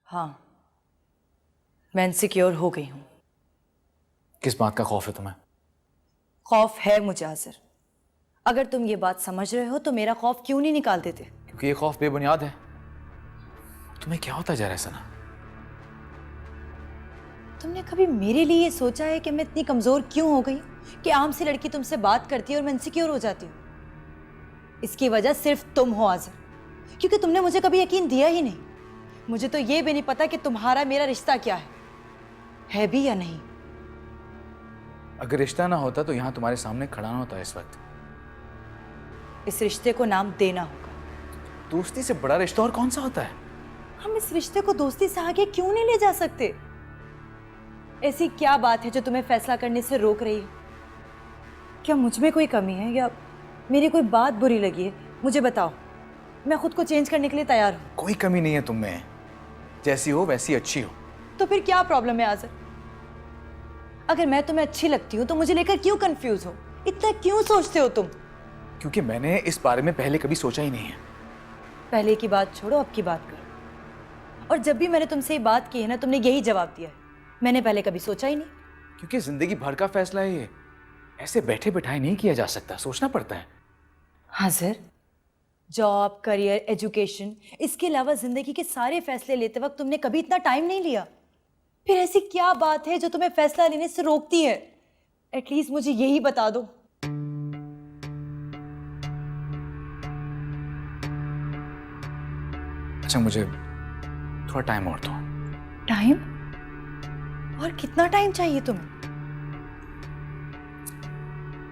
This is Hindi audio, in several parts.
हाँ, मैं इनसिक्योर हो गई हूँ। किस बात का खौफ है तुम्हें? खौफ है मुझे आज़र। अगर तुम ये बात समझ रहे हो तो मेरा खौफ क्यों नहीं निकाल देते? क्योंकि ये खौफ बेबुनियाद है। तुम्हें क्या होता जा रहा है सना? तुमने कभी मेरे लिए ये सोचा है कि मैं इतनी कमजोर क्यों हो गई कि आम सी लड़की तुमसे बात करती है और मैं इनसिक्योर हो जाती हूँ? इसकी वजह सिर्फ तुम हो आज़र, क्योंकि तुमने मुझे कभी यकीन दिया ही नहीं। मुझे तो ये भी नहीं पता कि तुम्हारा मेरा रिश्ता क्या है भी या नहीं। अगर रिश्ता ना होता तो यहां तुम्हारे सामने खड़ा ना होता इस वक्त। इस रिश्ते को नाम देना होगा। दोस्ती से बड़ा रिश्ता और कौन सा होता है? हम इस रिश्ते को दोस्ती से आगे क्यों नहीं ले जा सकते? ऐसी क्या बात है जो तुम्हें फैसला करने से रोक रही है? क्या मुझ में कोई कमी है या मेरी कोई बात बुरी लगी है? मुझे बताओ, मैं खुद को चेंज करने के लिए तैयार हूँ। कोई कमी नहीं है तुम में, जैसी हो वैसी अच्छी हो। तो फिर क्या प्रॉब्लम है आज़र? अगर मैं तुम्हें अच्छी लगती हूँ तो मुझे लेकर क्यों कंफ्यूज हो? इतना क्यों सोचते हो तुम? क्योंकि मैंने इस बारे में पहले कभी सोचा ही नहीं है। पहले की बात छोड़ो, अब की बात करो। और जब भी मैंने तुमसे ये बात की है ना, तुमने यही जवाब दिया है, मैंने पहले कभी सोचा ही नहीं। क्योंकि जिंदगी भर का फैसला है ये, ऐसे बैठे बिठाए नहीं किया जा सकता, सोचना पड़ता है। आज़र, जॉब, करियर, एजुकेशन, इसके अलावा जिंदगी के सारे फैसले लेते वक्त तुमने कभी इतना टाइम नहीं लिया। फिर ऐसी क्या बात है जो तुम्हें फैसला लेने से रोकती है? एटलीस्ट मुझे यही बता दो। अच्छा, मुझे थोड़ा टाइम और दो। टाइम? और कितना टाइम चाहिए तुम्हें?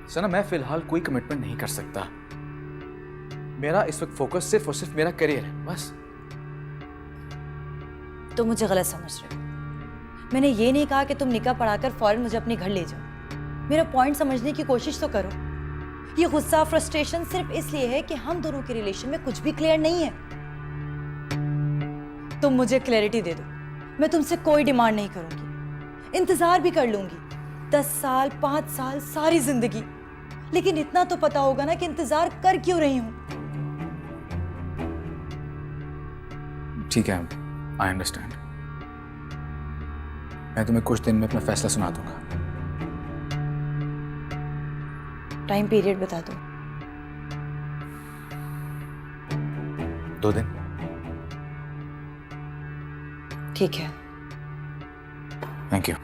सना, मैं फिलहाल कोई कमिटमेंट नहीं कर सकता। मेरा इस वक्त फोकस सिर्फ और सिर्फ मेरा करियर है, बस। तुम मुझे गलत समझ रहे हो। मैंने ये नहीं कहा कि तुम निकाह पढ़ाकर फौरन मुझे अपने घर ले जाओ। मेरा पॉइंट समझने की कोशिश तो करो। ये गुस्सा, फ्रस्ट्रेशन सिर्फ इसलिए है कि हम दोनों के रिलेशन में कुछ भी क्लियर नहीं है। तुम मुझे क्लैरिटी दे दो, मैं तुमसे कोई डिमांड नहीं करूंगी, इंतजार भी कर लूंगी 10 साल, 5 साल, सारी जिंदगी। लेकिन इतना तो पता होगा ना कि इंतजार कर क्यों रही हूं। ठीक है, आई अंडरस्टैंड। मैं तुम्हें कुछ दिन में अपना फैसला सुना दूंगा। टाइम पीरियड बता दो। 2 दिन। ठीक है। Thank you.